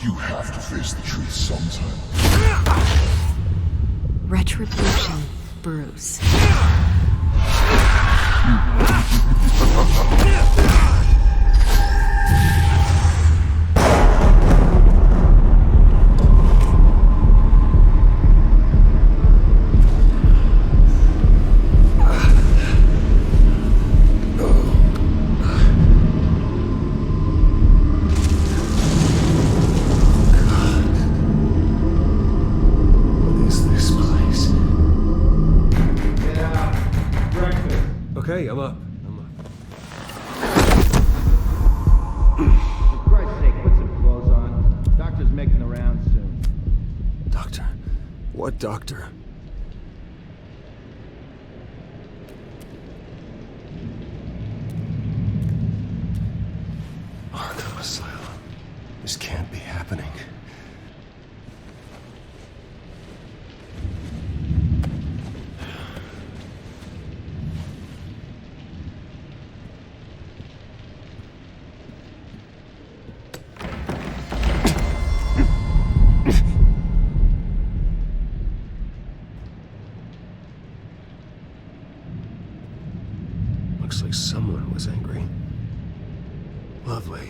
You have to face the truth sometime. Retribution, Bruce. Okay, I'm up. For Christ's sake, put some clothes on. Doctor's making the rounds soon. Doctor? What doctor? Arkham Asylum. This can't be happening. Looks like someone was angry. Lovely.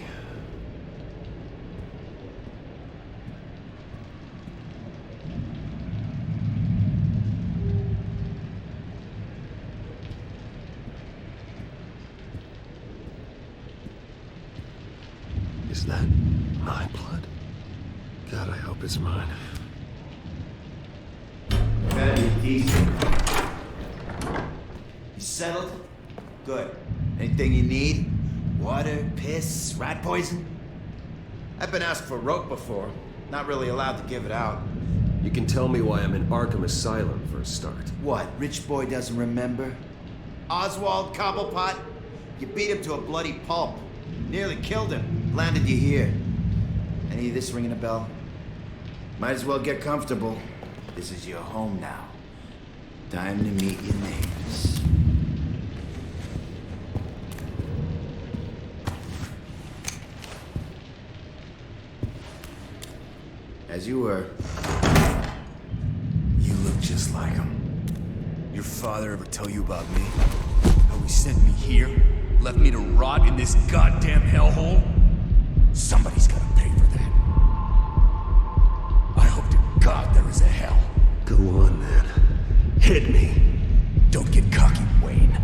Is that my blood? God, I hope it's mine. Better be decent. You settled? Good. Anything you need? Water, piss, rat poison? I've been asked for rope before. Not really allowed to give it out. You can tell me why I'm in Arkham Asylum for a start. What, rich boy doesn't remember? Oswald Cobblepot? You beat him to a bloody pulp. Nearly killed him. Landed you here. Any of this ringing a bell? Might as well get comfortable. This is your home now. Time to meet your neighbors. As you were. You look just like him. Your father ever tell you about me? How he sent me here? Left me to rot in this goddamn hellhole? Somebody's gotta pay for that. I hope to God there is a hell. Go on, then. Hit me. Don't get cocky, Wayne.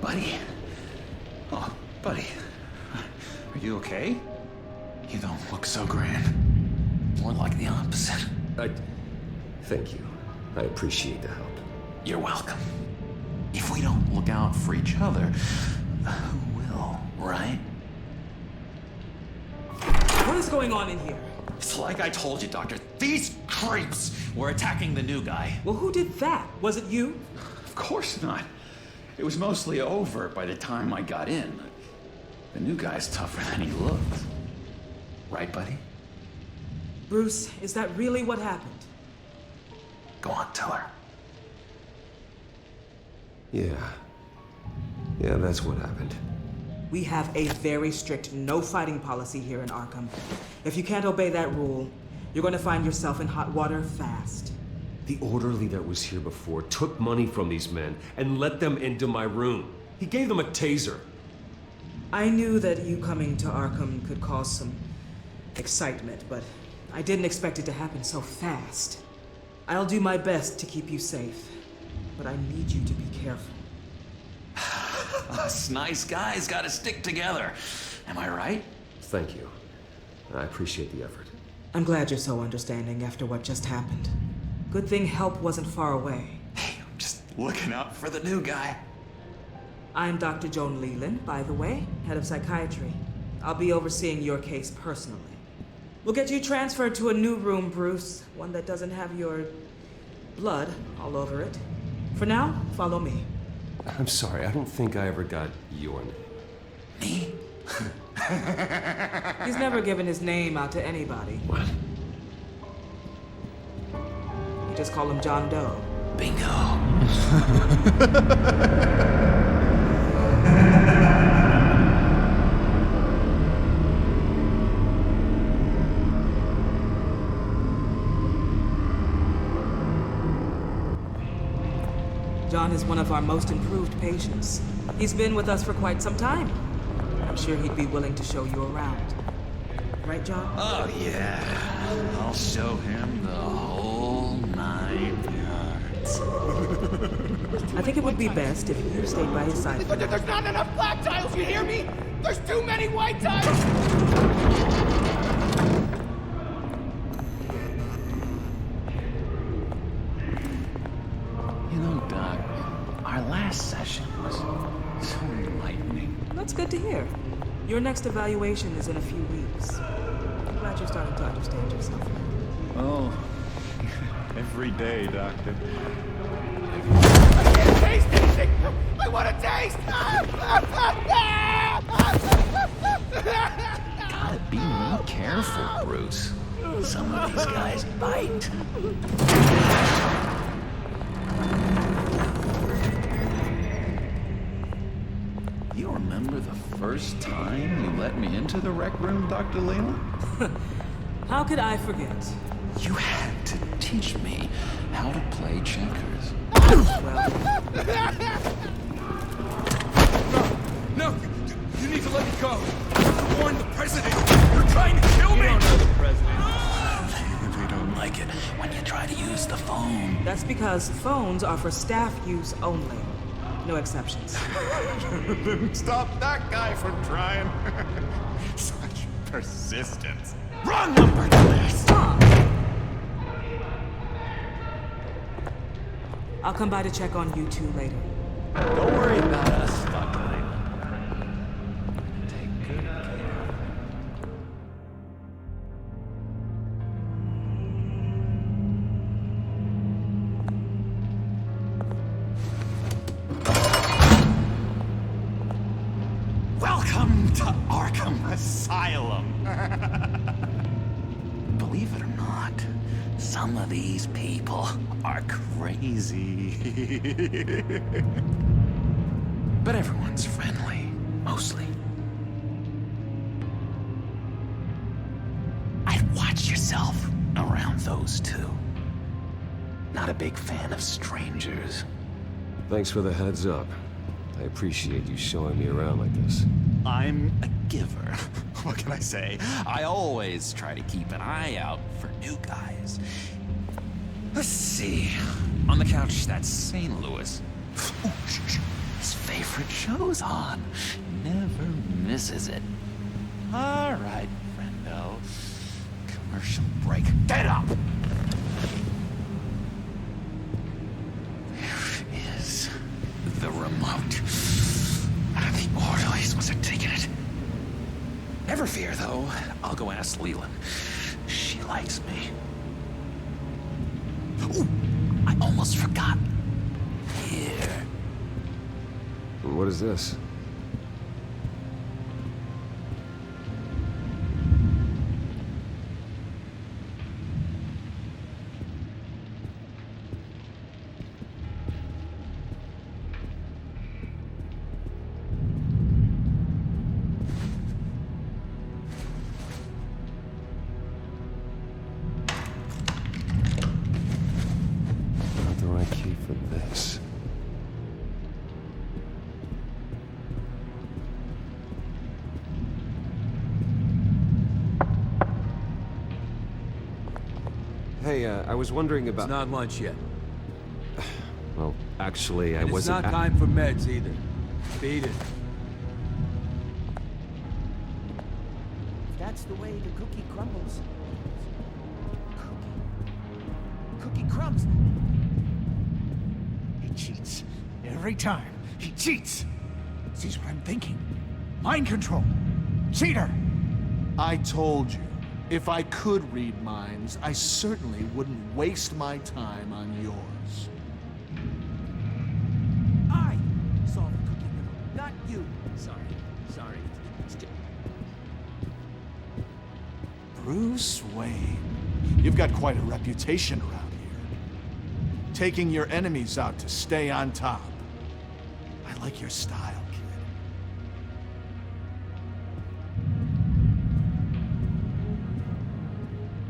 Buddy. Oh, buddy. Are you okay? You don't look so grand. More like the opposite. Thank you. I appreciate the help. You're welcome. If we don't look out for each other, who will, right? What is going on in here? It's like I told you, Doctor. These creeps were attacking the new guy. Well, who did that? Was it you? Of course not. It was mostly over by the time I got in. The new guy's tougher than he looks. Right, buddy? Bruce, is that really what happened? Go on, tell her. Yeah, that's what happened. We have a very strict no fighting policy here in Arkham. If you can't obey that rule, you're going to find yourself in hot water fast. The orderly that was here before took money from these men and let them into my room. He gave them a taser. I knew that you coming to Arkham could cause some excitement, but I didn't expect it to happen so fast. I'll do my best to keep you safe, but I need you to be careful. Us nice guys gotta stick together. Am I right? Thank you. I appreciate the effort. I'm glad you're so understanding after what just happened. Good thing help wasn't far away. Hey, I'm just looking out for the new guy. I'm Dr. Joan Leland, by the way, head of psychiatry. I'll be overseeing your case personally. We'll get you transferred to a new room, Bruce. One that doesn't have your blood all over it. For now, follow me. I'm sorry, I don't think I ever got your name. Me? He's never given his name out to anybody. What? You just call him John Doe. Bingo. John is one of our most improved patients. He's been with us for quite some time. I'm sure he'd be willing to show you around. Right, John? Oh, yeah. I'll show him the whole 9 yards. I think it would be best if you stayed by his side. There's not enough black tiles, you hear me? There's too many white tiles! You know, Doc, our last session was so enlightening. That's good to hear. Your next evaluation is in a few weeks. I'm glad you're starting to understand yourself now. Oh, every day, Doctor. I can't taste anything! I want to taste! Gotta be more careful, Bruce. Some of these guys bite. You remember the first time you let me into the rec room, Dr. Leland? How could I forget? You had to teach me how to play checkers. Well, No! You need to let me go! Warn the president! You're trying to kill me! You don't know the president. They don't like it when you try to use the phone. that's because phones are for staff use only. No exceptions. Stop that guy from trying. Such persistence. Wrong number, please! I'll come by to check on you two later. Don't worry about us, Dr. Leland. Take good care. Welcome to Arkham Asylum. Believe it or not, some of these people are crazy. But everyone's friendly, mostly. I'd watch yourself around those two. Not a big fan of strangers. Thanks for the heads up. I appreciate you showing me around like this. I'm a giver. What can I say? I always try to keep an eye out for new guys. Let's see. On the couch, that's St. Louis. Ooh, his favorite show's on. Never misses it. All right, friendo. Commercial break. Get up! There is the remote. The orderlies must have taken it. Never fear, though. I'll go ask Leland. She likes me. Ooh, I almost forgot. Here. What is this? Not the right key for this. Hey, I was wondering about... It's not lunch yet. Well, actually, I And it's wasn't... not time for meds either. Beat it. If that's the way the cookie crumbles. Cookie crumbs. He cheats. Every time. He cheats. Sees what I'm thinking. Mind control. Cheater. I told you, if I could read minds, I certainly wouldn't waste my time on yours. I solved the cookie riddle, not you. Sorry. Bruce Wayne, you've got quite a reputation around here. Taking your enemies out to stay on top. I like your style, kid.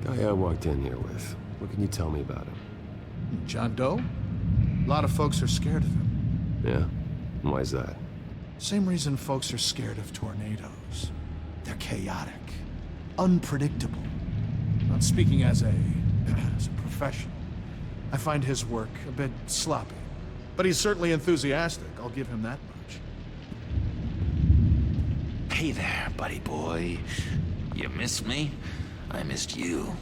Guy I walked in here with. What can you tell me about him? John Doe? A lot of folks are scared of him. Yeah? And why is that? Same reason folks are scared of tornadoes. They're chaotic, unpredictable. Not speaking as a professional. I find his work a bit sloppy. But he's certainly enthusiastic, I'll give him that much. Hey there, buddy boy. You missed me? I missed you.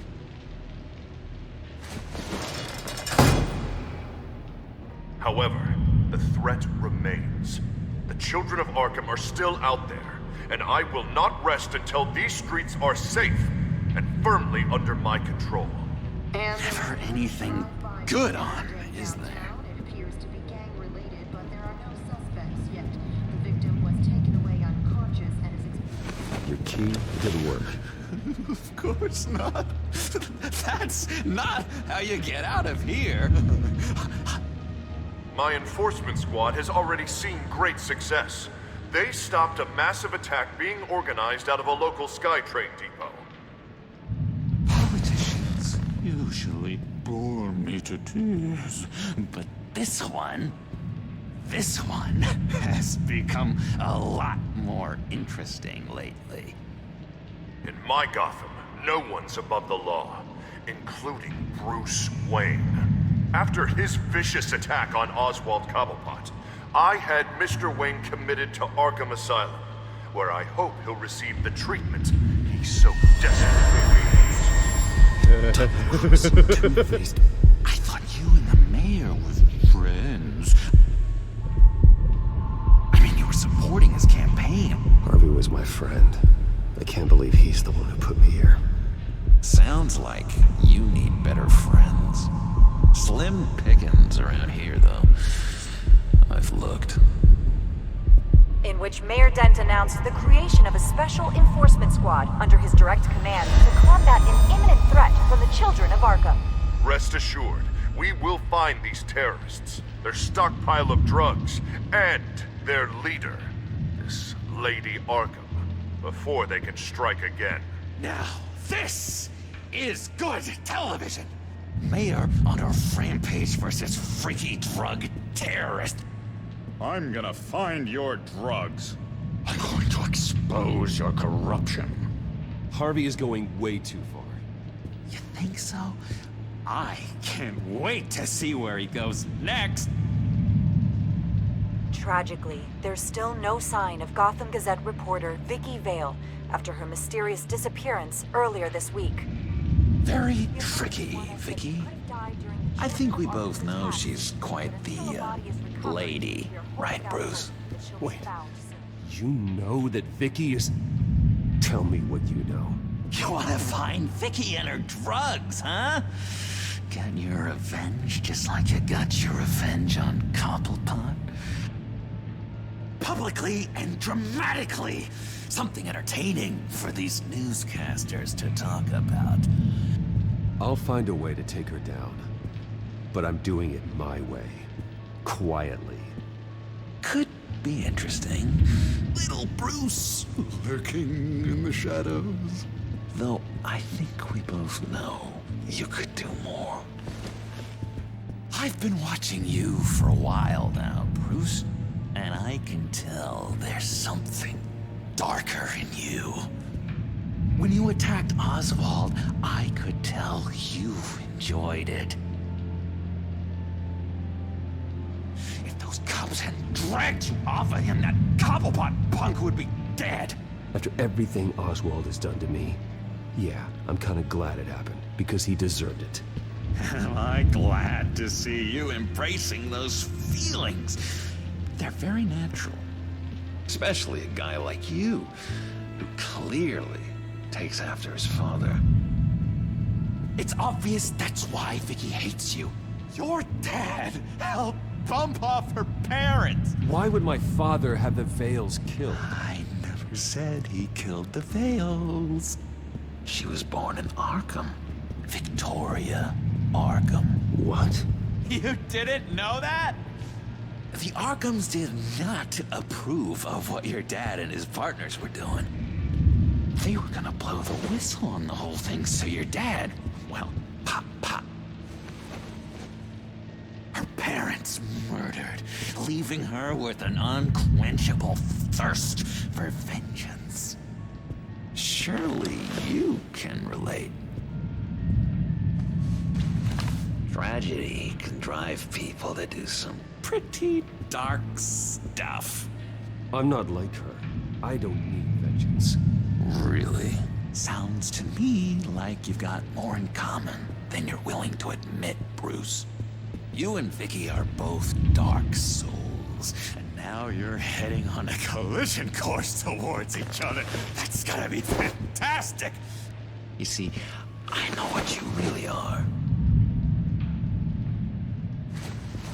However, the threat remains. The children of Arkham are still out there, and I will not rest until these streets are safe and firmly under my control. Never anything good on, is there? It appears to be gang-related, but there are no suspects yet. The victim was taken away unconscious and is Your key didn't work. Of course not. That's not how you get out of here. My enforcement squad has already seen great success. They stopped a massive attack being organized out of a local SkyTrain depot. Politicians usually bore me to tears, but this one has become a lot more interesting lately. In my Gotham, no one's above the law, including Bruce Wayne. After his vicious attack on Oswald Cobblepot, I had Mr. Wayne committed to Arkham Asylum, where I hope he'll receive the treatment he so desperately needs. Two-faced. I thought you and the mayor were friends. I mean, you were supporting his campaign. Harvey was my friend. I can't believe he's the one who put me here. Sounds like you need better friends. Slim pickings around here, though. I've looked. In which Mayor Dent announced the creation of a special enforcement squad under his direct command to combat an imminent threat from the children of Arkham. Rest assured, we will find these terrorists, their stockpile of drugs, and their leader, this Lady Arkham, before they can strike again. Now, this is good television. Mayor on a rampage versus freaky drug terrorist. I'm gonna find your drugs. I'm going to expose your corruption. Harvey is going way too far. You think so? I can't wait to see where he goes next. Tragically, there's still no sign of Gotham Gazette reporter Vicky Vale after her mysterious disappearance earlier this week. Very tricky, Vicky. I think we both know she's quite the, lady. Right, Bruce? Wait. You know that Vicky is... Tell me what you know. You want to find Vicky and her drugs, huh? Get your revenge just like you got your revenge on Cobblepot? Publicly and dramatically. Something entertaining for these newscasters to talk about. I'll find a way to take her down. But I'm doing it my way. Quietly. Could be interesting. Little Bruce lurking in the shadows. Though I think we both know you could do more. I've been watching you for a while now, Bruce, and I can tell there's something darker in you. When you attacked Oswald, I could tell you enjoyed it. If those corpse and dragged you off of him, that Cobblepot punk would be dead. After everything Oswald has done to me, yeah, I'm kind of glad it happened, because he deserved it. Am I glad to see you embracing those feelings? They're very natural. Especially a guy like you, who clearly takes after his father. It's obvious that's why Vicky hates you. Your dad helped bump off her parents. Why would my father have the Vales killed? I never said he killed the Vales. She was born in Arkham. Victoria Arkham. What? You didn't know that? The Arkhams did not approve of what your dad and his partners were doing. They were gonna blow the whistle on the whole thing, so your dad, well, pop. Her parents murdered, leaving her with an unquenchable thirst for vengeance. Surely you can relate. Tragedy can drive people to do some pretty dark stuff. I'm not like her. I don't need vengeance. Really? Sounds to me like you've got more in common than you're willing to admit, Bruce. You and Vicky are both dark souls, and now you're heading on a collision course towards each other. That's gotta be fantastic! You see, I know what you really are.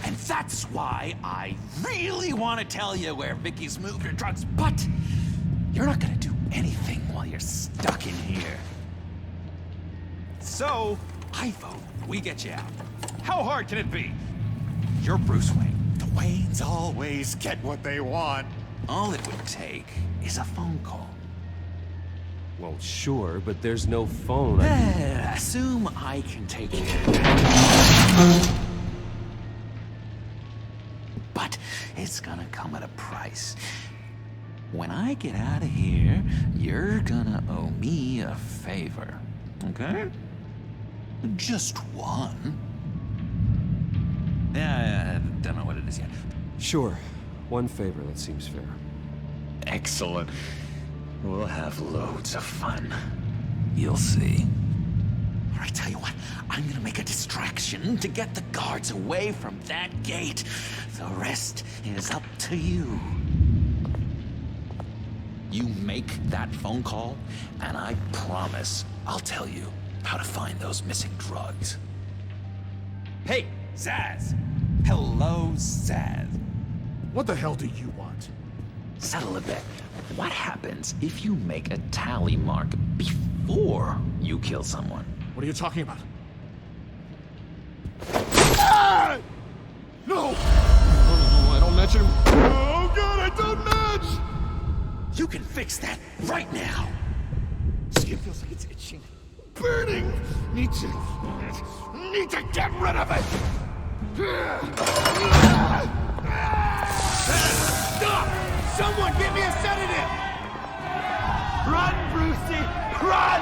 And that's why I really want to tell you where Vicky's moved her drugs, but you're not gonna do anything while you're stuck in here. So, I vote we get you out. How hard can it be? You're Bruce Wayne. The Waynes always get what they want. All it would take is a phone call. Well, sure, but there's no phone. Assume I can take care of that. But it's gonna come at a price. When I get out of here, you're gonna owe me a favor, okay? Just one. Yeah, I don't know what it is yet. Sure. One favor, that seems fair. Excellent. We'll have loads of fun. You'll see. All right, tell you what, I'm gonna make a distraction to get the guards away from that gate. The rest is up to you. You make that phone call, and I promise I'll tell you how to find those missing drugs. Hey, Zaz! Hello, Zaz. What the hell do you want? Settle a bet. What happens if you make a tally mark before you kill someone? What are you talking about? Ah! No! Oh, I don't match him. Oh god, I don't match! You can fix that right now. Skin feels like it's itching. Burning! Need to get rid of it! Stop! Someone get me a sedative! Run, Brucey! Run!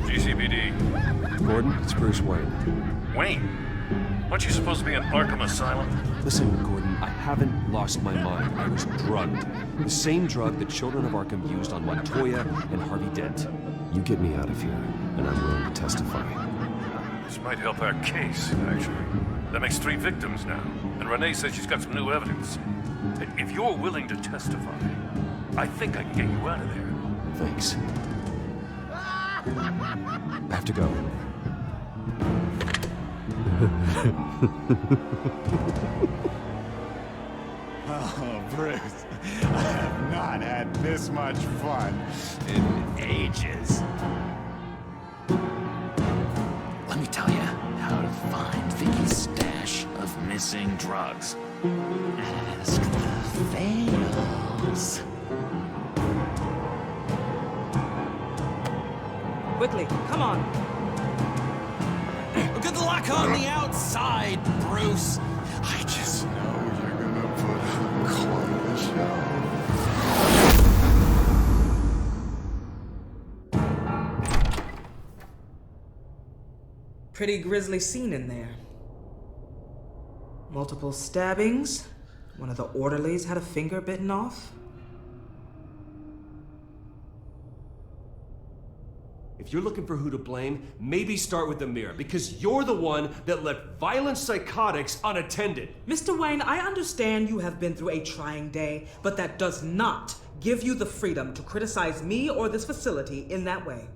GCPD. Gordon, it's Bruce Wayne. Wayne? Weren't you supposed to be in Arkham Asylum? Listen, Gordon, I haven't lost my mind. I was drugged. The same drug the children of Arkham used on Montoya and Harvey Dent. You get me out of here, and I'm willing to testify. This might help our case, actually. That makes 3 victims now, and Renee says she's got some new evidence. If you're willing to testify, I think I can get you out of there. Thanks. I have to go. Oh, Bruce, I have not had this much fun in ages. Let me tell you how to find Vicky's stash of missing drugs. Ask the Vales. Quickly, come on. luck on the outside, Bruce. I just know you're gonna put Uncle on the shelf. Pretty grisly scene in there. Multiple stabbings. One of the orderlies had a finger bitten off. If you're looking for who to blame, maybe start with the mirror, because you're the one that left violent psychotics unattended. Mr. Wayne, I understand you have been through a trying day, but that does not give you the freedom to criticize me or this facility in that way.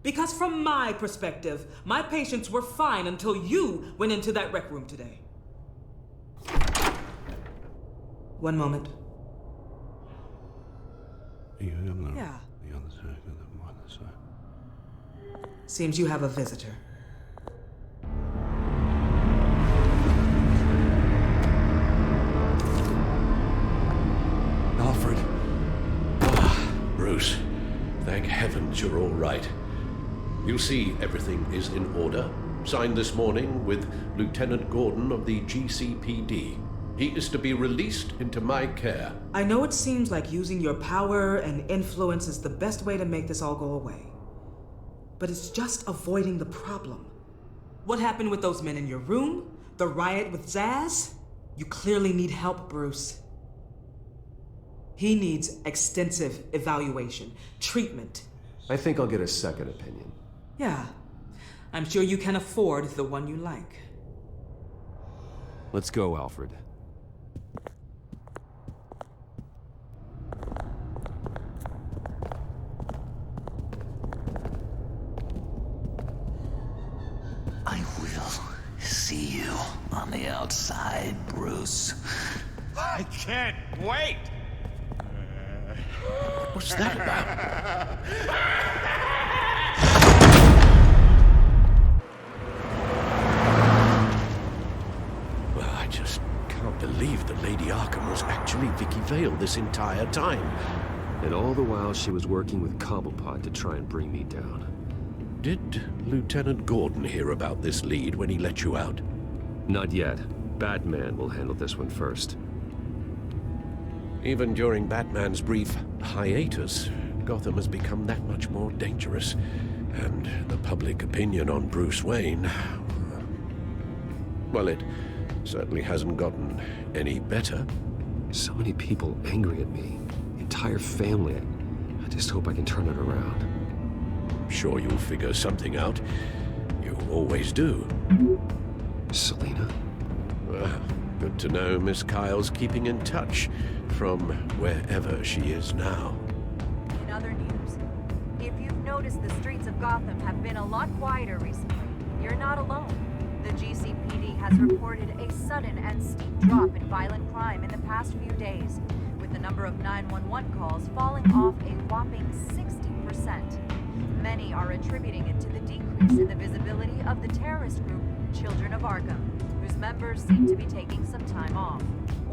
Because from my perspective, my patients were fine until you went into that rec room today. One moment. Yeah. The other side, the other side. Seems you have a visitor. Alfred. Bruce, thank heavens you're all right. You see, everything is in order. Signed this morning with Lieutenant Gordon of the GCPD. He is to be released into my care. I know it seems like using your power and influence is the best way to make this all go away. But it's just avoiding the problem. What happened with those men in your room? The riot with Zaz? You clearly need help, Bruce. He needs extensive evaluation, treatment. I think I'll get a second opinion. Yeah, I'm sure you can afford the one you like. Let's go, Alfred. I will see you on the outside, Bruce. I can't wait! What's that about? Well, I just can't believe that Lady Arkham was actually Vicky Vale this entire time. And all the while she was working with Cobblepot to try and bring me down. Did Lieutenant Gordon hear about this lead when he let you out? Not yet. Batman will handle this one first. Even during Batman's brief hiatus, Gotham has become that much more dangerous. And the public opinion on Bruce Wayne... well, it certainly hasn't gotten any better. So many people angry at me. Entire family. I just hope I can turn it around. I'm sure you'll figure something out. You always do. Selina? Well, good to know Miss Kyle's keeping in touch from wherever she is now. In other news, if you've noticed the streets of Gotham have been a lot quieter recently, you're not alone. The GCPD has reported a sudden and steep drop in violent crime in the past few days, with the number of 911 calls falling off a whopping 60%. Many are attributing it to the decrease in the visibility of the terrorist group Children of Arkham, whose members seem to be taking some time off.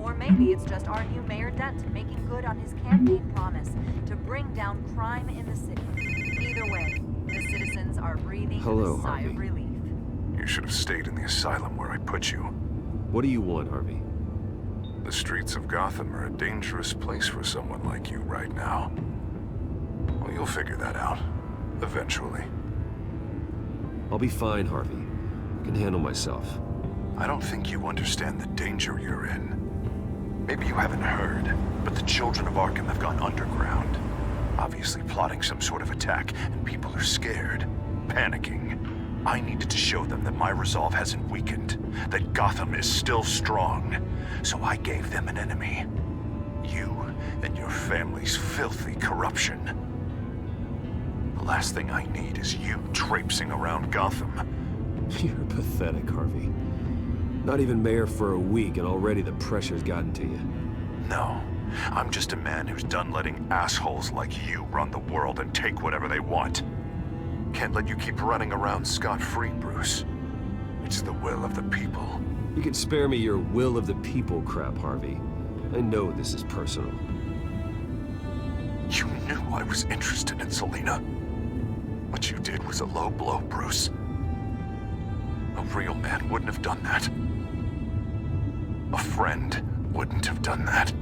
Or maybe it's just our new Mayor Dent making good on his campaign promise to bring down crime in the city. Either way, the citizens are breathing a sigh of relief. You should have stayed in the asylum where I put you. What do you want, Harvey? The streets of Gotham are a dangerous place for someone like you right now. Well, you'll figure that out. Eventually. I'll be fine, Harvey. I can handle myself. I don't think you understand the danger you're in. Maybe you haven't heard, but the Children of Arkham have gone underground. Obviously plotting some sort of attack, and people are scared, panicking. I needed to show them that my resolve hasn't weakened, that Gotham is still strong. So I gave them an enemy. You and your family's filthy corruption. The last thing I need is you traipsing around Gotham. You're pathetic, Harvey. Not even mayor for a week and already the pressure's gotten to you. No. I'm just a man who's done letting assholes like you run the world and take whatever they want. Can't let you keep running around scot-free, Bruce. It's the will of the people. You can spare me your will of the people crap, Harvey. I know this is personal. You knew I was interested in Selina. What you did was a low blow, Bruce. A real man wouldn't have done that. A friend wouldn't have done that.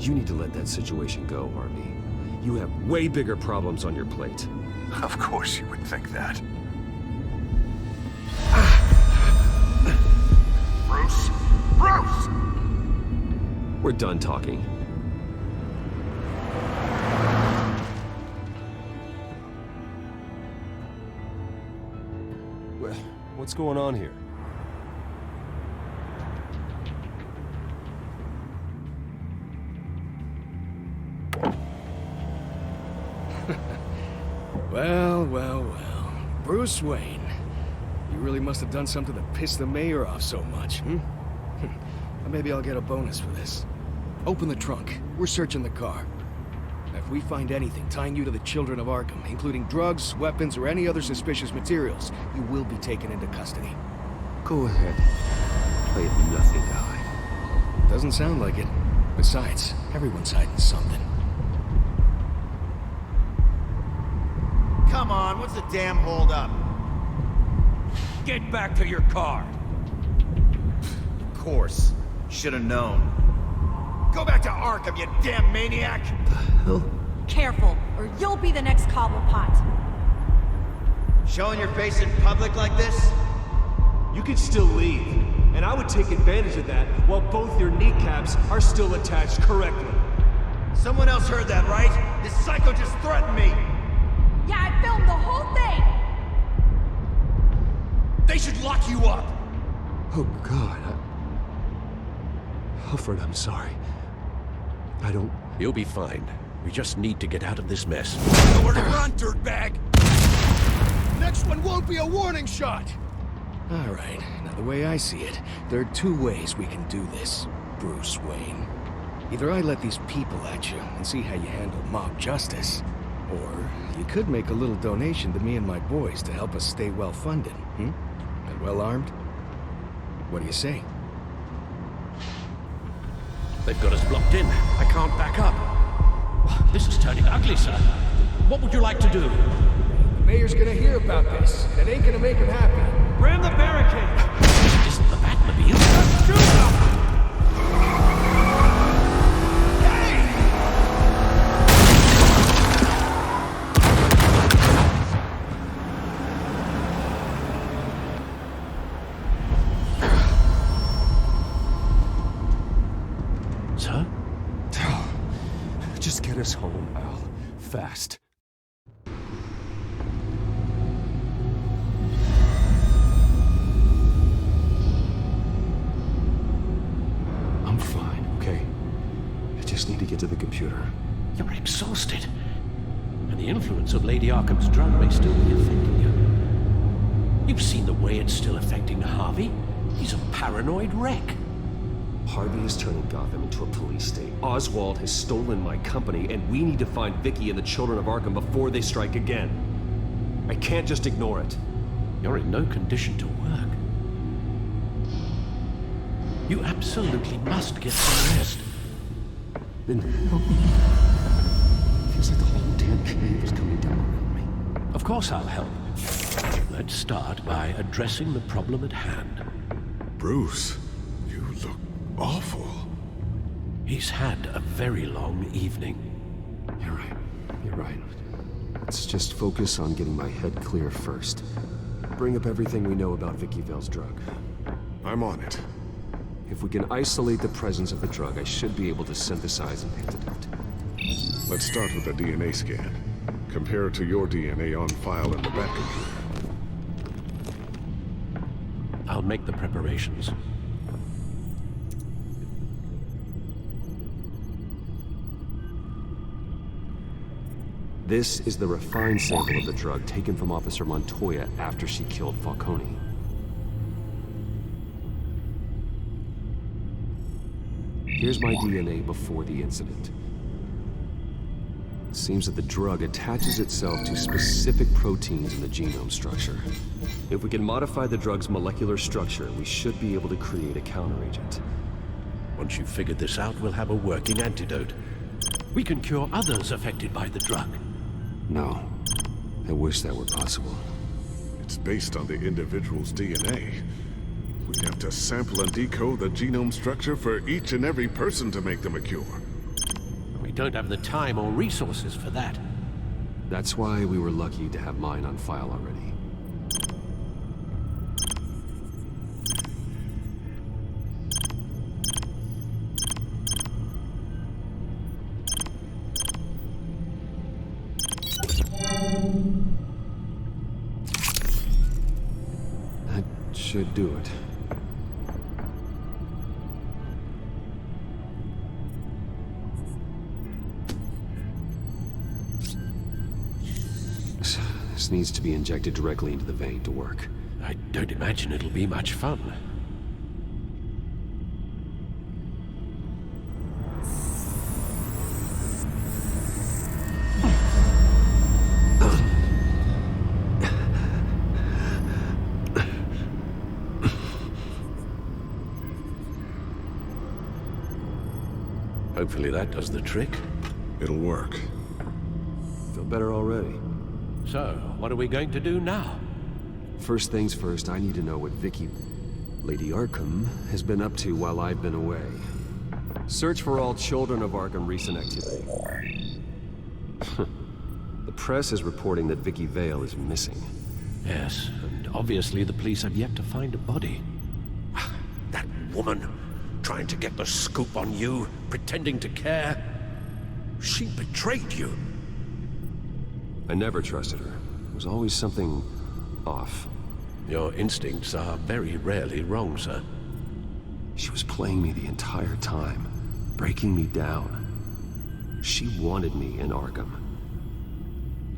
You need to let that situation go, Harvey. You have way bigger problems on your plate. Of course you would think that. Bruce! Bruce! We're done talking. What's going on here? Well. Bruce Wayne. You really must have done something to piss the mayor off so much, hmm? Maybe I'll get a bonus for this. Open the trunk. We're searching the car. If we find anything tying you to the children of Arkham, including drugs, weapons, or any other suspicious materials, you will be taken into custody. Go ahead. Play the nothing guy. Doesn't sound like it. Besides, everyone's hiding something. Come on, what's the damn holdup? Get back to your car! Of course. Should've known. Go back to Arkham, you damn maniac! Careful, or you'll be the next Cobblepot. Showing your face in public like this? You could still leave, and I would take advantage of that while both your kneecaps are still attached correctly. Someone else heard that, right? This psycho just threatened me! Yeah, I filmed the whole thing! They should lock you up! Oh, God. Alfred, I'm sorry. I don't... You'll be fine. We just need to get out of this mess. Nowhere to run, dirtbag! Next one won't be a warning shot! Alright, now the way I see it, there are two ways we can do this, Bruce Wayne. Either I let these people at you and see how you handle mob justice, or you could make a little donation to me and my boys to help us stay well-funded, And well-armed? What do you say? They've got us blocked in. I can't back up. This is turning ugly, sir. What would you like to do? The mayor's gonna hear about this, and it ain't gonna make him happy. Ram the barricade! This isn't the Batmobile. Shoot him! Sir? Just get us home, Al. Fast. I'm fine, okay? I just need to get to the computer. You're exhausted. And the influence of Lady Arkham's drug may still be affecting you. You've seen the way it's still affecting Harvey. He's a paranoid wreck. Harvey is turning Gotham into a police state. Oswald has stolen my company, and we need to find Vicky and the children of Arkham before they strike again. I can't just ignore it. You're in no condition to work. You absolutely must get some rest. Then help me. Feels like the whole damn cave is coming down around me. Of course I'll help. Let's start by addressing the problem at hand. Bruce, you look awful. He's had a very long evening. You're right. You're right. Let's just focus on getting my head clear first. Bring up everything we know about Vicky Vale's drug. I'm on it. If we can isolate the presence of the drug, I should be able to synthesize an antidote. Let's start with a DNA scan. Compare it to your DNA on file in the Batcomputer. I'll make the preparations. This is the refined sample of the drug taken from Officer Montoya after she killed Falcone. Here's my DNA before the incident. It seems that the drug attaches itself to specific proteins in the genome structure. If we can modify the drug's molecular structure, we should be able to create a counteragent. Once you've figured this out, we'll have a working antidote. We can cure others affected by the drug. No. I wish that were possible. It's based on the individual's DNA. We'd have to sample and decode the genome structure for each and every person to make them a cure. We don't have the time or resources for that. That's why we were lucky to have mine on file already. That should do it. This needs to be injected directly into the vein to work. I don't imagine it'll be much fun. Hopefully that does the trick. It'll work. Feel better already. So, what are we going to do now? First things first, I need to know what Lady Arkham, has been up to while I've been away. Search for all children of Arkham recent activity. The press is reporting that Vicky Vale is missing. Yes, and obviously the police have yet to find a body. That woman, trying to get the scoop on you, pretending to care. She betrayed you. I never trusted her. There was always something off. Your instincts are very rarely wrong, sir. She was playing me the entire time, breaking me down. She wanted me in Arkham.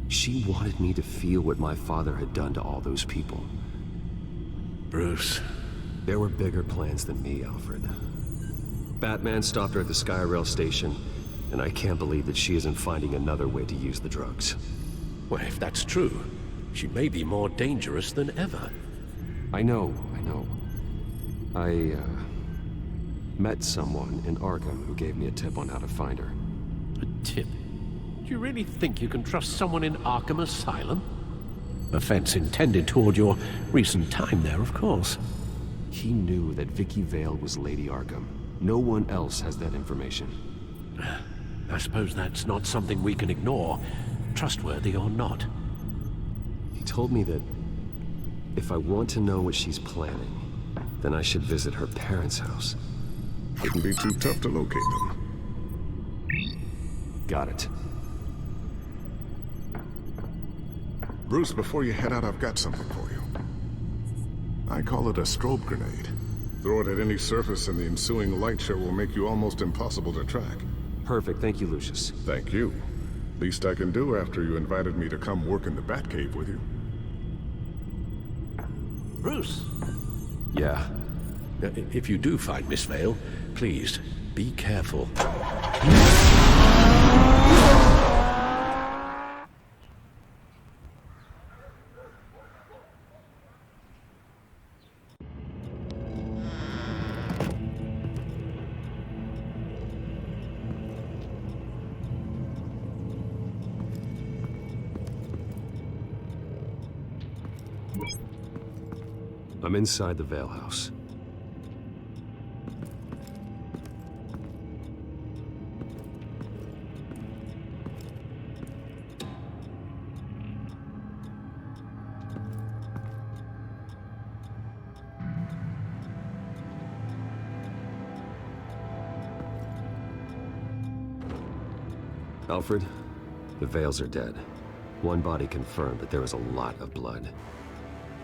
She wanted me to feel what my father had done to all those people. Bruce. There were bigger plans than me, Alfred. Batman stopped her at the Skyrail station, and I can't believe that she isn't finding another way to use the drugs. Well, if that's true, she may be more dangerous than ever. I know. I met someone in Arkham who gave me a tip on how to find her. A tip? Do you really think you can trust someone in Arkham Asylum? Offense intended toward your recent time there, of course. He knew that Vicky Vale was Lady Arkham. No one else has that information. I suppose that's not something we can ignore, trustworthy or not. He told me that if I want to know what she's planning, then I should visit her parents' house. Wouldn't be too tough to locate them. Got it. Bruce, before you head out, I've got something for you. I call it a strobe grenade. Throw it at any surface and the ensuing light show will make you almost impossible to track. Perfect, thank you, Lucius. Thank you. Least I can do after you invited me to come work in the Batcave with you. Bruce! Yeah? If you do find Miss Vale, please, be careful. I'm inside the Vale house. Alfred, the Vales are dead. One body confirmed, but there is a lot of blood.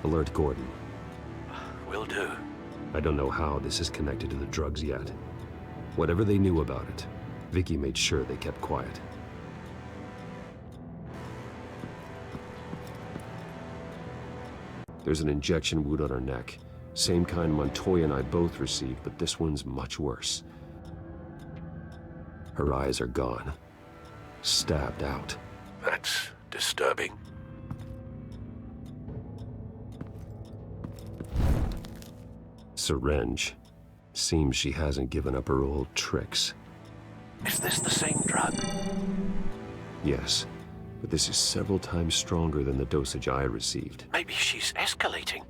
Alert Gordon. Will do. I don't know how this is connected to the drugs yet. Whatever they knew about it, Vicky made sure they kept quiet. There's an injection wound on her neck. Same kind Montoya and I both received, but this one's much worse. Her eyes are gone. Stabbed out. That's disturbing. Syringe. Seems she hasn't given up her old tricks. Is this the same drug? Yes. but this is several times stronger than the dosage I received. Maybe she's escalating.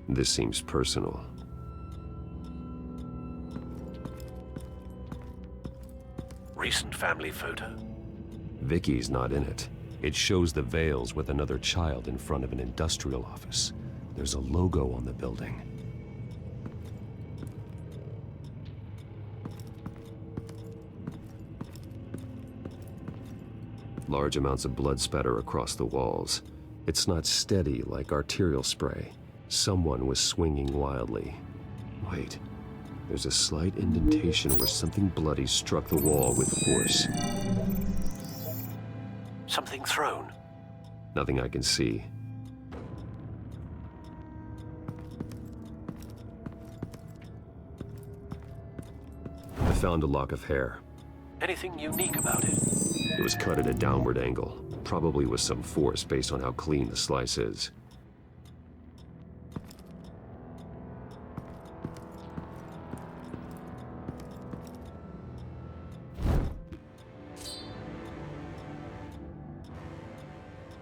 This seems personal. Recent family photo. Vicky's not in it. It shows the Vales with another child in front of an industrial office. There's a logo on the building. Large amounts of blood spatter across the walls. It's not steady like arterial spray. Someone was swinging wildly. Wait, there's a slight indentation where something bloody struck the wall with force. Something thrown. Nothing I can see. I found a lock of hair. Anything unique about it? It was cut at a downward angle, probably with some force based on how clean the slice is.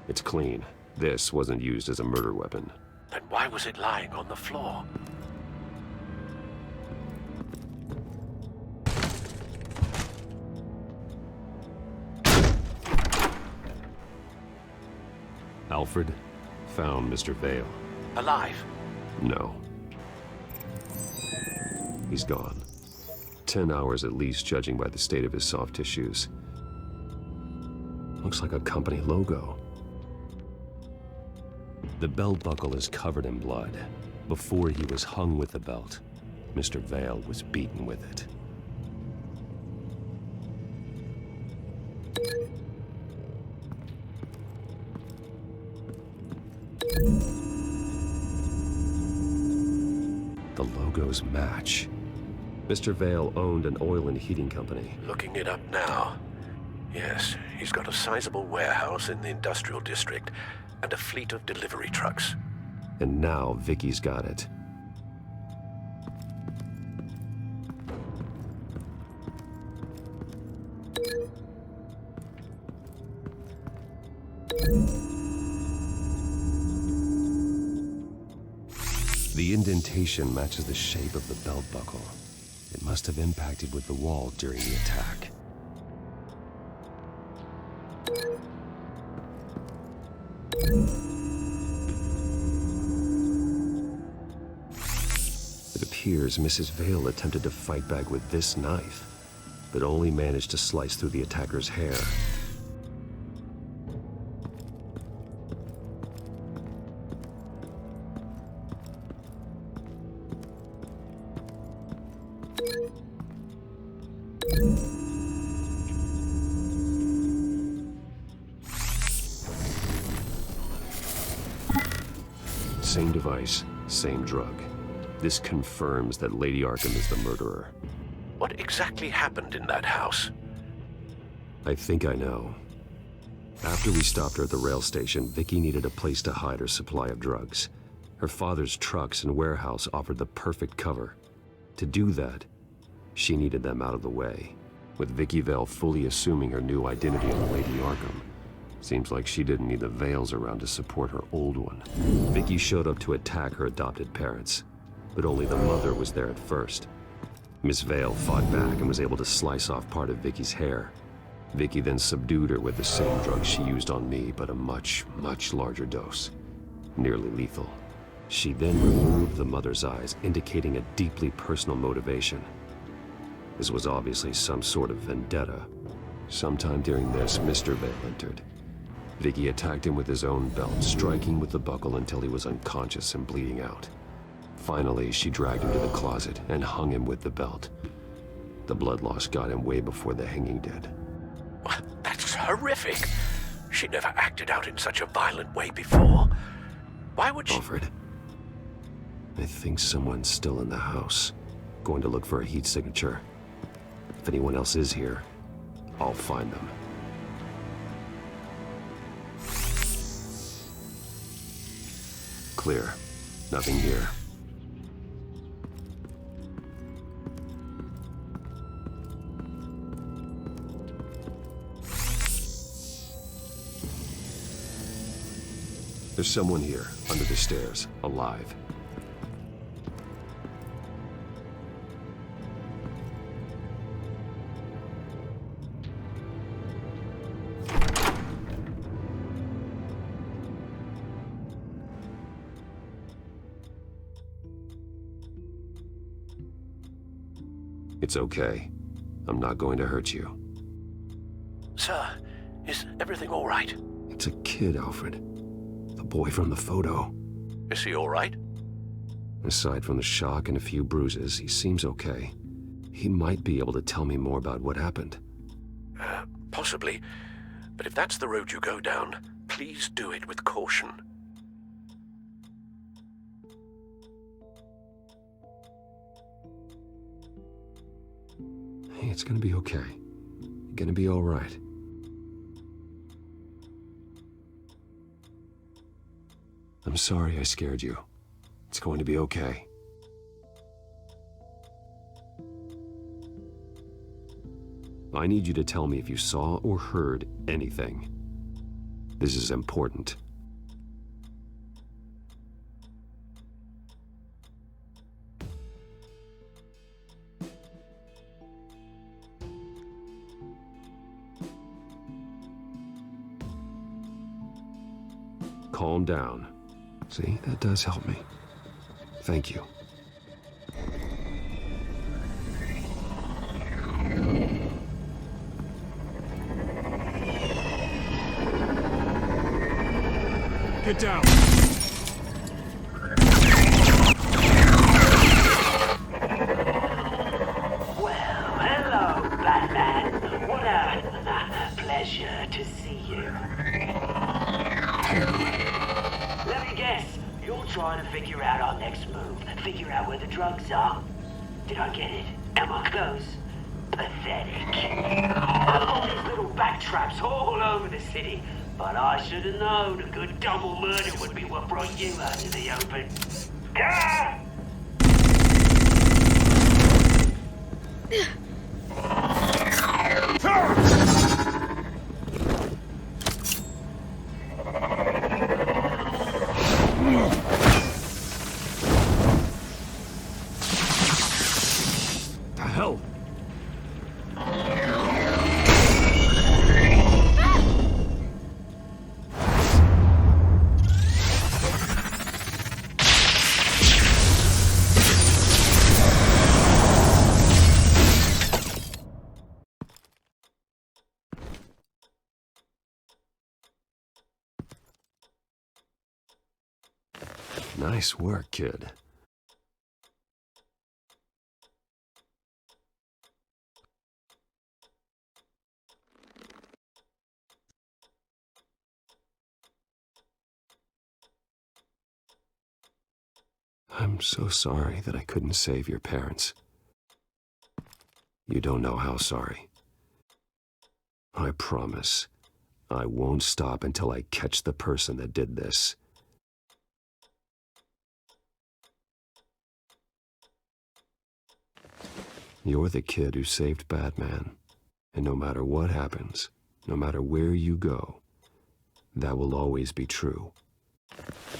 It's clean. This wasn't used as a murder weapon. Then why was it lying on the floor? Alfred found Mr. Vale. Alive? No. He's gone. 10 hours at least, judging by the state of his soft tissues. Looks like a company logo. The belt buckle is covered in blood. Before he was hung with the belt, Mr. Vale was beaten with it. The logos match. Mr. Vale owned an oil and heating company. Looking it up now. Yes, he's got a sizable warehouse in the industrial district and a fleet of delivery trucks. And now Vicky's got it. The indentation matches the shape of the belt buckle. It must have impacted with the wall during the attack. It appears Mrs. Vale attempted to fight back with this knife, but only managed to slice through the attacker's hair. Same device, same drug. This confirms that Lady Arkham is the murderer. What exactly happened in that house? I think I know. After we stopped her at the rail station, Vicky needed a place to hide her supply of drugs. Her father's trucks and warehouse offered the perfect cover. To do that, she needed them out of the way. With Vicky Vale fully assuming her new identity of Lady Arkham, seems like she didn't need the Vales around to support her old one. Vicky showed up to attack her adopted parents, but only the mother was there at first. Miss Vale fought back and was able to slice off part of Vicky's hair. Vicky then subdued her with the same drug she used on me, but a much, much larger dose. Nearly lethal. She then removed the mother's eyes, indicating a deeply personal motivation. This was obviously some sort of vendetta. Sometime during this, Mr. Vale entered. Vicky attacked him with his own belt, striking with the buckle until he was unconscious and bleeding out. Finally, she dragged him to the closet and hung him with the belt. The blood loss got him way before the hanging did. That's horrific. She never acted out in such a violent way before. Why would she... Alfred, I think someone's still in the house. Going to look for a heat signature. If anyone else is here, I'll find them. Clear. Nothing here. There's someone here, under the stairs, alive. It's okay. I'm not going to hurt you. Sir, is everything all right? It's a kid, Alfred. The boy from the photo. Is he all right? Aside from the shock and a few bruises, he seems okay. He might be able to tell me more about what happened. Possibly. But if that's the road you go down, please do it with caution. Hey, it's gonna be okay. You're gonna be all right. I'm sorry I scared you. It's going to be okay. I need you to tell me if you saw or heard anything. This is important. Calm down. See, that does help me. Thank you. Get down! Well, hello, Batman. What a pleasure to see you. Let me guess, you're trying to figure out our next move. Figure out where the drugs are. Did I get it? Am I close? Pathetic. I've got these little backtraps all over the city, but I should have known a good double murder would be what brought you out in the open. Ah! The hell? Nice work, kid. I'm so sorry that I couldn't save your parents. You don't know how sorry. I promise, I won't stop until I catch the person that did this. You're the kid who saved Batman, and no matter what happens, no matter where you go, that will always be true,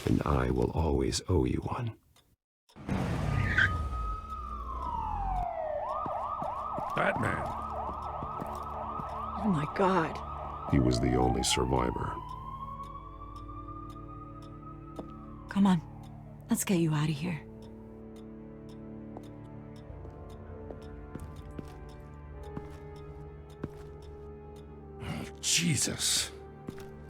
and I will always owe you one. Batman. Oh my God. He was the only survivor. Come on. Let's get you out of here. Jesus.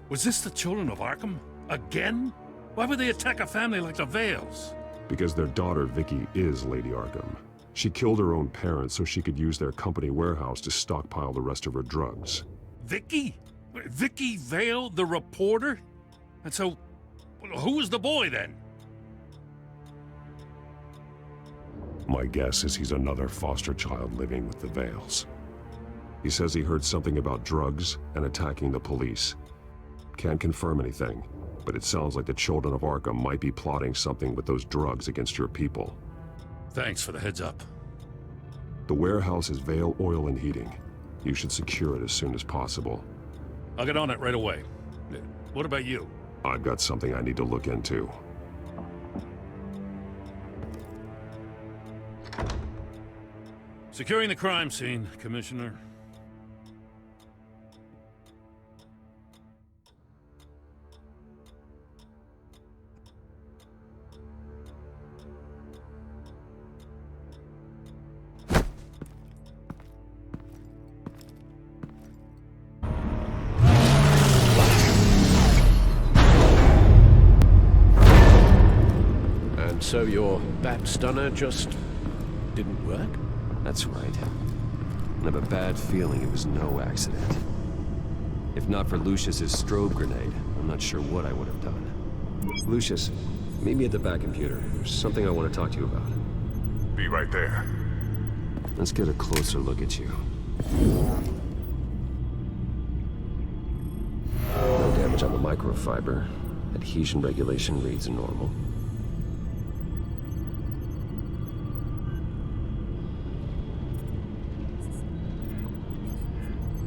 Was this the children of Arkham? Again? Why would they attack a family like the Vales? Because their daughter, Vicky, is Lady Arkham. She killed her own parents so she could use their company warehouse to stockpile the rest of her drugs. Vicky? Vicky Vale, the reporter? And so, who was the boy then? My guess is he's another foster child living with the Vales. He says he heard something about drugs and attacking the police. Can't confirm anything, but it sounds like the children of Arkham might be plotting something with those drugs against your people. Thanks for the heads up. The warehouse is Vale Oil and Heating. You should secure it as soon as possible. I'll get on it right away. What about you? I've got something I need to look into. Securing the crime scene, Commissioner. And so your bat stunner just didn't work? That's right. I have a bad feeling it was no accident. If not for Lucius's strobe grenade, I'm not sure what I would have done. Lucius, meet me at the back computer. There's something I want to talk to you about. Be right there. Let's get a closer look at you. No damage on the microfiber. Adhesion regulation reads normal.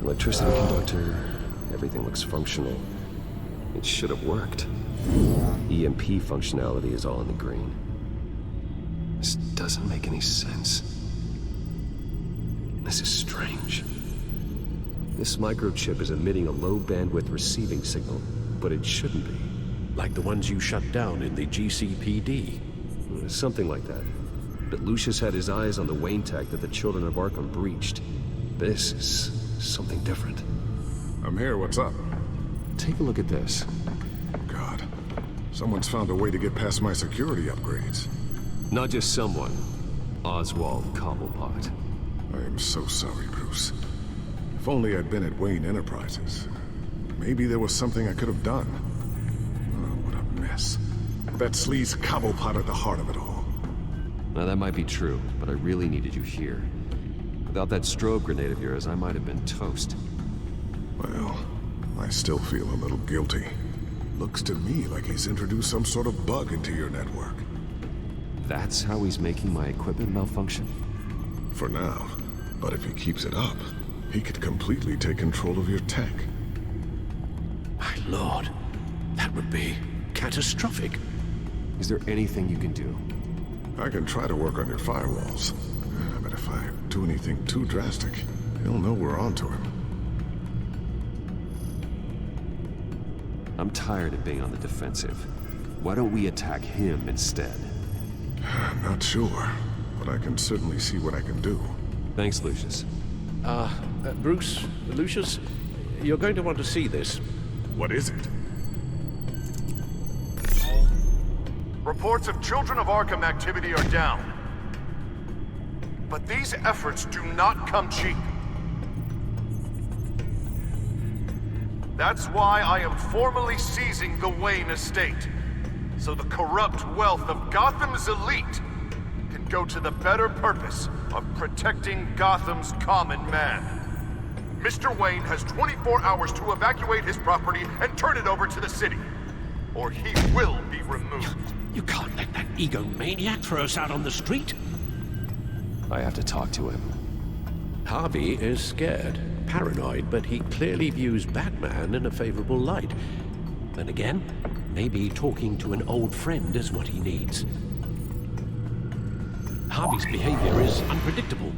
Electricity conductor, everything looks functional. It should have worked. EMP functionality is all in the green. This doesn't make any sense. This is strange. This microchip is emitting a low bandwidth receiving signal, but it shouldn't be. Like the ones you shut down in the GCPD? Something like that. But Lucius had his eyes on the Wayne tech that the Children of Arkham breached. This is something different. I'm here, what's up? Take a look at this. God, someone's found a way to get past my security upgrades. Not just someone. Oswald Cobblepot. I am so sorry, Bruce. If only I'd been at Wayne Enterprises. Maybe there was something I could have done. Oh, what a mess. That sleaze Cobblepot at the heart of it all. Now that might be true, but I really needed you here. Without that strobe grenade of yours, I might have been toast. Well, I still feel a little guilty. Looks to me like he's introduced some sort of bug into your network. That's how he's making my equipment malfunction? For now. But if he keeps it up, he could completely take control of your tech. My lord, that would be catastrophic. Is there anything you can do? I can try to work on your firewalls. But if I do anything too drastic, he'll know we're onto him. I'm tired of being on the defensive. Why don't we attack him instead? Not sure, but I can certainly see what I can do. Thanks, Lucius. Bruce, Lucius, you're going to want to see this. What is it? Reports of Children of Arkham activity are down. But these efforts do not come cheap. That's why I am formally seizing the Wayne estate, so the corrupt wealth of Gotham's elite can go to the better purpose of protecting Gotham's common man. Mr. Wayne has 24 hours to evacuate his property and turn it over to the city, or he will be removed. You can't let that egomaniac throw us out on the street. I have to talk to him. Harvey is scared, paranoid, but he clearly views Batman in a favorable light. Then again, maybe talking to an old friend is what he needs. Harvey's behavior is unpredictable,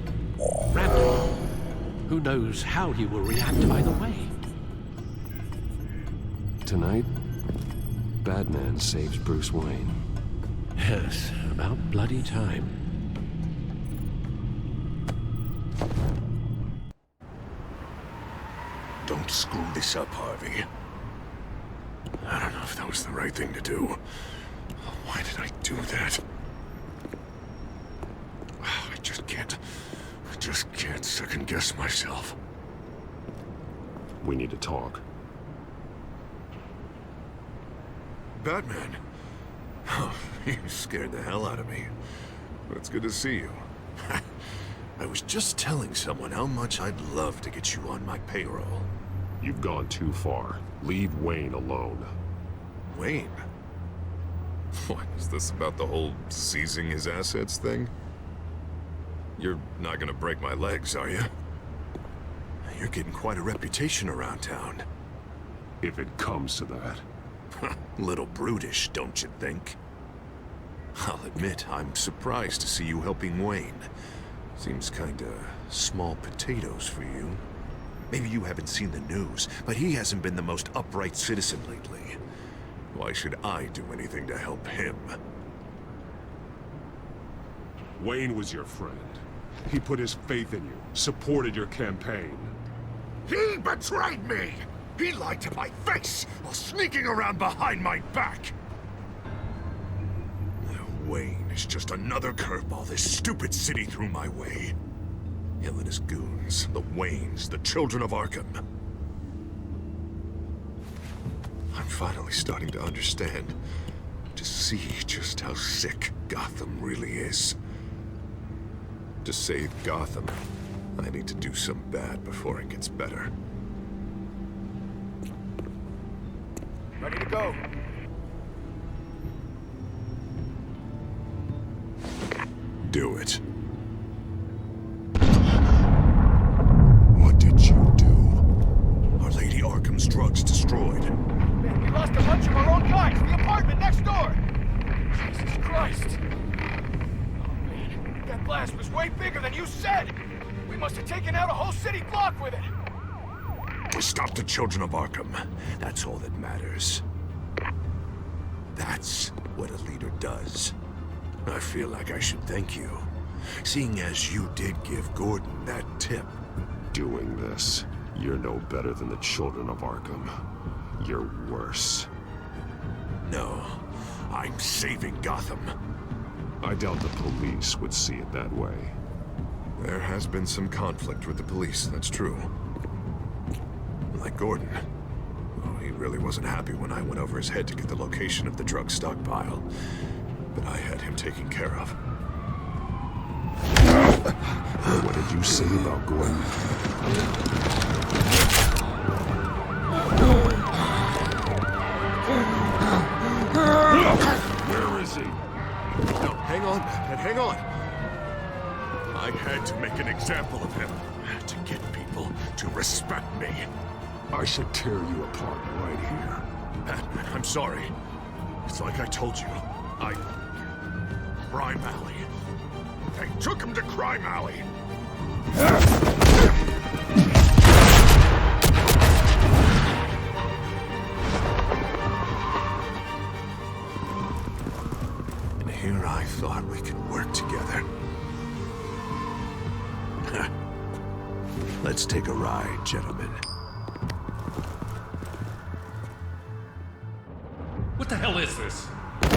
random. Who knows how he will react either way? Tonight, Batman saves Bruce Wayne. Yes, about bloody time. Don't screw this up, Harvey. I don't know if that was the right thing to do. Why did I do that? I just can't second-guess myself. We need to talk. Batman? Oh, you scared the hell out of me. But it's good to see you. I was just telling someone how much I'd love to get you on my payroll. You've gone too far. Leave Wayne alone. Wayne? What, is this about the whole seizing his assets thing? You're not gonna break my legs, are you? You're getting quite a reputation around town. If it comes to that. Little brutish, don't you think? I'll admit, I'm surprised to see you helping Wayne. Seems kinda small potatoes for you. Maybe you haven't seen the news, but he hasn't been the most upright citizen lately. Why should I do anything to help him? Wayne was your friend. He put his faith in you, supported your campaign. He betrayed me! He lied to my face while sneaking around behind my back! Wayne is just another curveball this stupid city threw my way. Him and his goons, the Waynes, the children of Arkham. I'm finally starting to understand, to see just how sick Gotham really is. To save Gotham, I need to do some bad before it gets better. Ready to go. Do it. What did you do? Our Lady Arkham's drugs destroyed. Man, we lost a bunch of our own guys. The apartment next door. Jesus Christ. Oh, man. That blast was way bigger than you said. We must have taken out a whole city block with it. We stopped the children of Arkham. That's all that matters. That's what a leader does. I feel like I should thank you, seeing as you did give Gordon that tip. Doing this, you're no better than the children of Arkham. You're worse. No, I'm saving Gotham. I doubt the police would see it that way. There has been some conflict with the police, that's true. Like Gordon. Oh, he really wasn't happy when I went over his head to get the location of the drug stockpile. But I had him taken care of. What did you say about Gordon? Where is he? No, hang on, Batman, hang on. I had to make an example of him to get people to respect me. I should tear you apart right here. Batman, I'm sorry. It's like I told you. Crime Alley. They took him to Crime Alley. And here I thought we could work together. Let's take a ride, gentlemen. What the hell is this?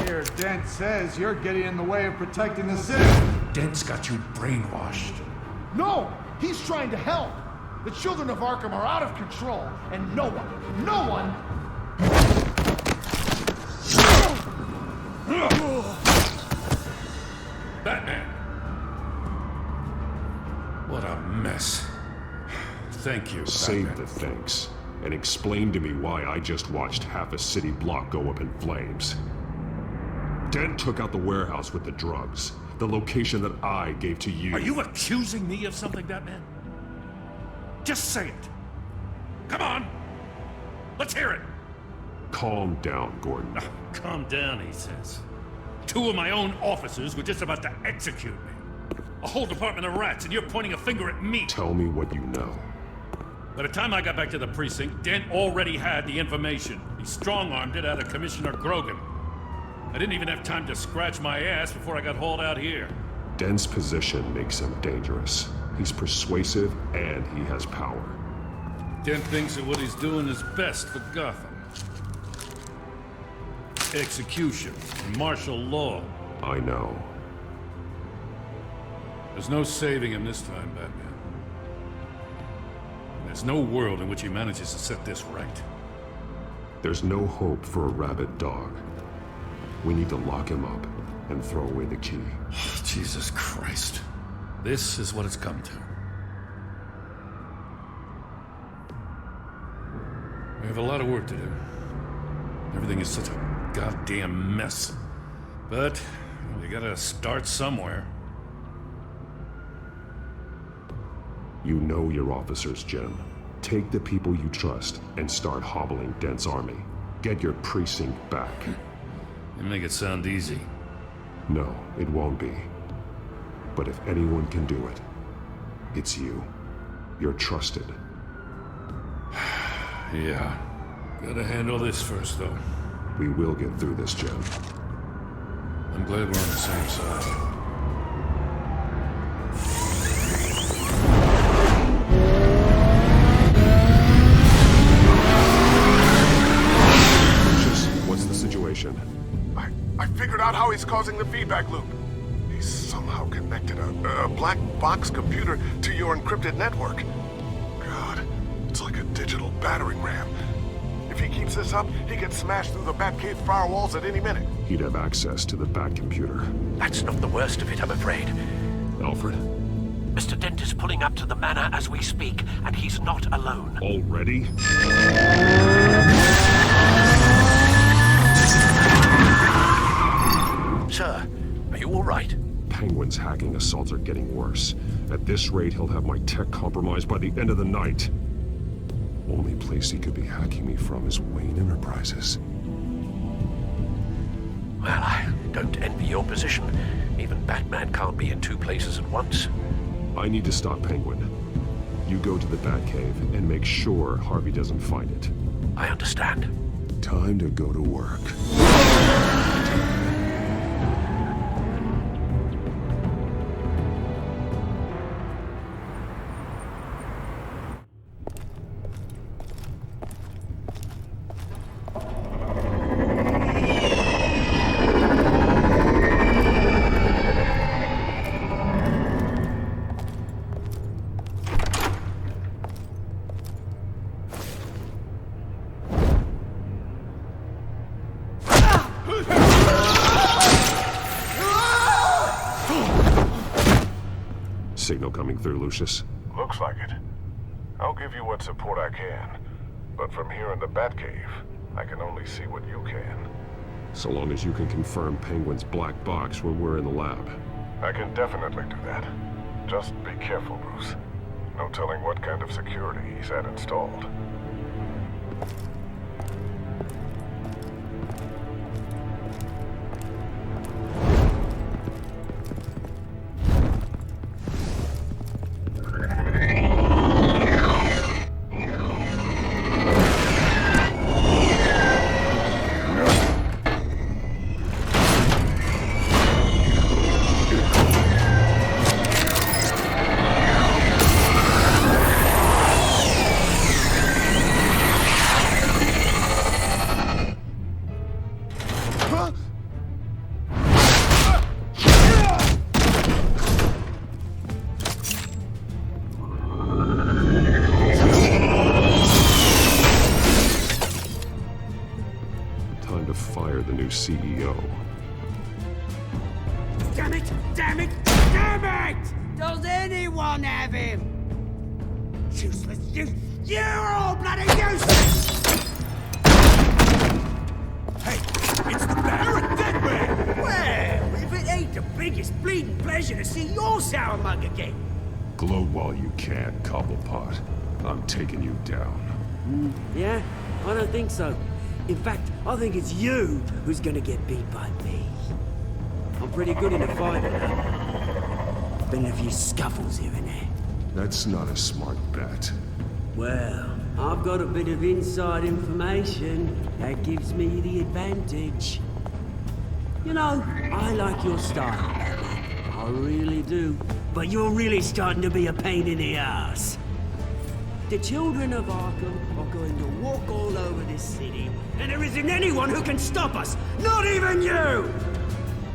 Here, Dent says you're getting in the way of protecting the city. Dent's got you brainwashed. No! He's trying to help! The children of Arkham are out of control, and no one... Batman! What a mess. Thank you, Save Batman. the thanks, and explain to me why I just watched half a city block go up in flames. Dent took out the warehouse with the drugs, the location that I gave to you. Are you accusing me of something, Batman? Just say it. Come on! Let's hear it! Calm down, Gordon. Calm down, he says. 2 of my own officers were just about to execute me. A whole department of rats, and you're pointing a finger at me. Tell me what you know. By the time I got back to the precinct, Dent already had the information. He strong-armed it out of Commissioner Grogan. I didn't even have time to scratch my ass before I got hauled out here. Dent's position makes him dangerous. He's persuasive, and he has power. Dent thinks that what he's doing is best for Gotham. Execution, martial law. I know. There's no saving him this time, Batman. And there's no world in which he manages to set this right. There's no hope for a rabid dog. We need to lock him up and throw away the key. Jesus Christ. This is what it's come to. We have a lot of work to do. Everything is such a goddamn mess. But we gotta start somewhere. You know your officers, Jim. Take the people you trust and start hobbling Dent's army. Get your precinct back. You make it sound easy. No, it won't be. But if anyone can do it, it's you. You're trusted. Yeah. Gotta handle this first, though. We will get through this, Jen. I'm glad we're on the same side. What's the situation? I figured out how he's causing the feedback loop. He's somehow connected a black box computer to your encrypted network. God, it's like a digital battering ram. If he keeps this up, he can smash through the Batcave firewalls at any minute. He'd have access to the Bat computer. That's not the worst of it, I'm afraid. Alfred? Mr. Dent is pulling up to the manor as we speak, and he's not alone. Already? Sir, are you all right? Penguin's hacking assaults are getting worse. At this rate, he'll have my tech compromised by the end of the night. Only place he could be hacking me from is Wayne Enterprises. Well, I don't envy your position. Even Batman can't be in two places at once. I need to stop Penguin. You go to the Batcave and make sure Harvey doesn't find it. I understand. Time to go to work. Signal coming through, Lucius. Looks like it. I'll give you what support I can. But from here in the Batcave, I can only see what you can. So long as you can confirm Penguin's black box when we're in the lab. I can definitely do that. Just be careful, Bruce. No telling what kind of security he's had installed. CEO. Damn it! Damn it! Damn it! Does anyone have him? Useless! You're all bloody useless! Hey, it's the Baron Deadman! Well, if it ain't the biggest bleeding pleasure to see your sour mug again. Gloat while you can, Cobblepot. I'm taking you down. Yeah? I don't think so. In fact, I think it's you who's gonna get beat by me. I'm pretty good in a fight. Been in a few scuffles here and there. That's not a smart bet. Well, I've got a bit of inside information that gives me the advantage. You know, I like your style, Batman. I really do. But you're really starting to be a pain in the ass. The children of Arkham are going to walk all over this city, and there isn't anyone who can stop us, not even you!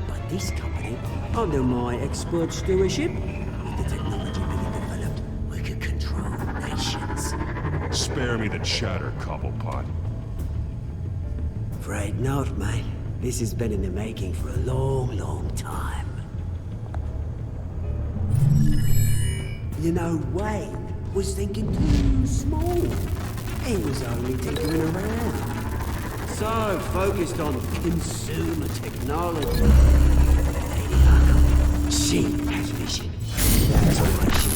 But this company, under my expert stewardship, with the technology being developed, we could control nations. Spare me the chatter, Cobblepot. Afraid not, mate. This has been in the making for a long, long time. You know, Wayne was thinking too small. He was only tinkering around. So focused on consumer technology. Lady Arkham, she has vision. That's all she.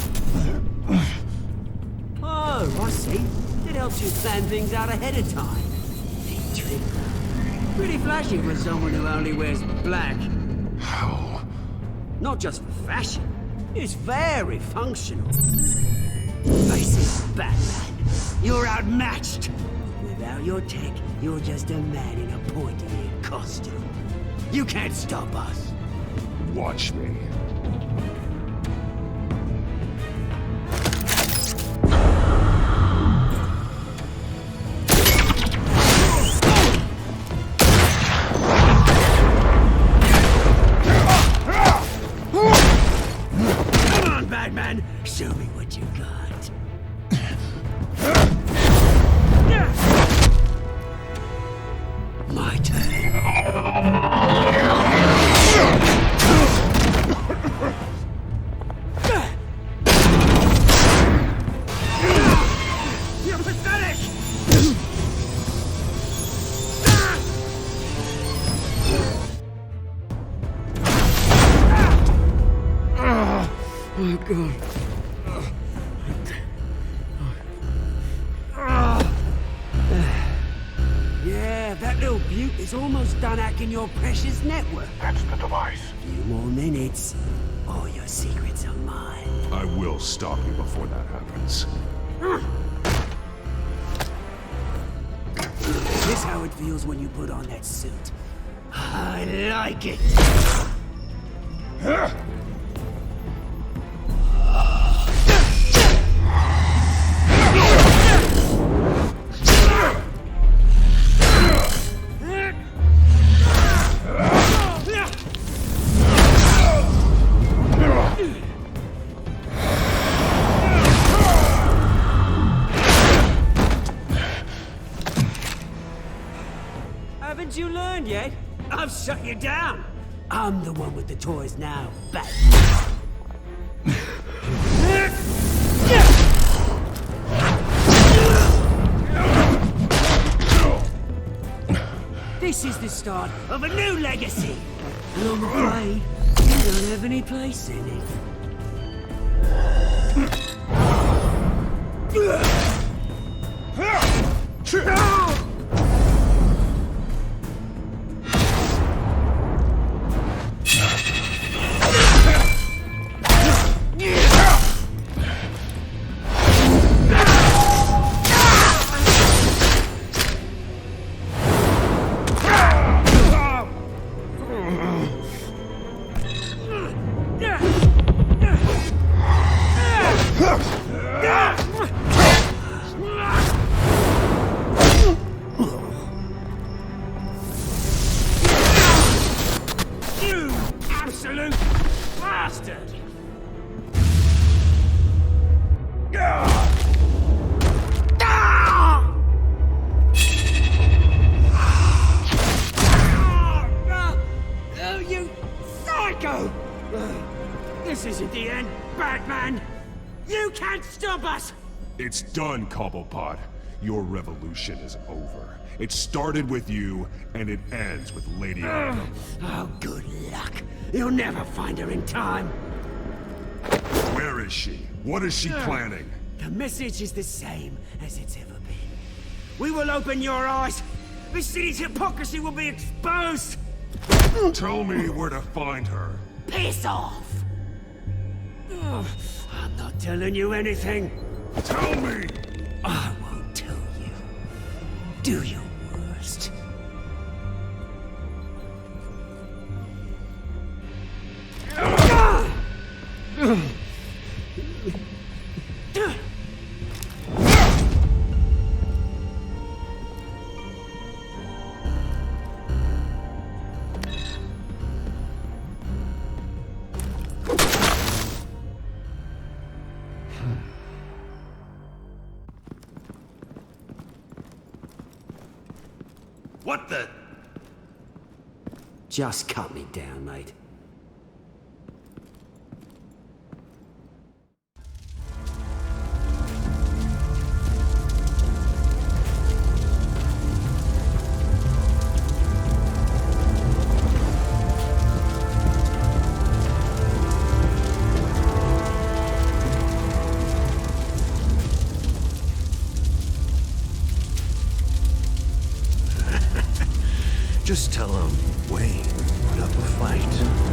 Oh, I see. It helps you plan things out ahead of time. actually. Pretty flashy for someone who only wears black. How? Not just for fashion. It's very functional. Face it, Batman. You're outmatched. Without your tech, you're just a man in a pointy-eared costume. You can't stop us. Watch me. Come on, Batman. Show me what you got. My turn. You're pathetic! Oh, God. Yeah, that little beaut is almost done hacking your precious network. That's the device. Few more minutes. All your secrets are mine. I will stop you before that happens. This how it feels when you put on that suit. I like it. Haven't you learned yet? I've shut you down. I'm the one with the toys now, Batman. This is the start of a new legacy. And I'm afraid you don't have any place in it. You absolute bastard! Oh, you psycho! This isn't the end, Batman! You can't stop us! It's done, Cobblepot. Your revolution is over. It started with you, and it ends with Lady Arkham. Oh, good luck. You'll never find her in time. Where is she? What is she planning? The message is the same as it's ever been. We will open your eyes. The city's hypocrisy will be exposed. Tell me where to find her. Piss off! I'm not telling you anything. Tell me! I won't tell you. Do your worst. What the? Just cut me down, mate. Just tell him Wayne put up a fight.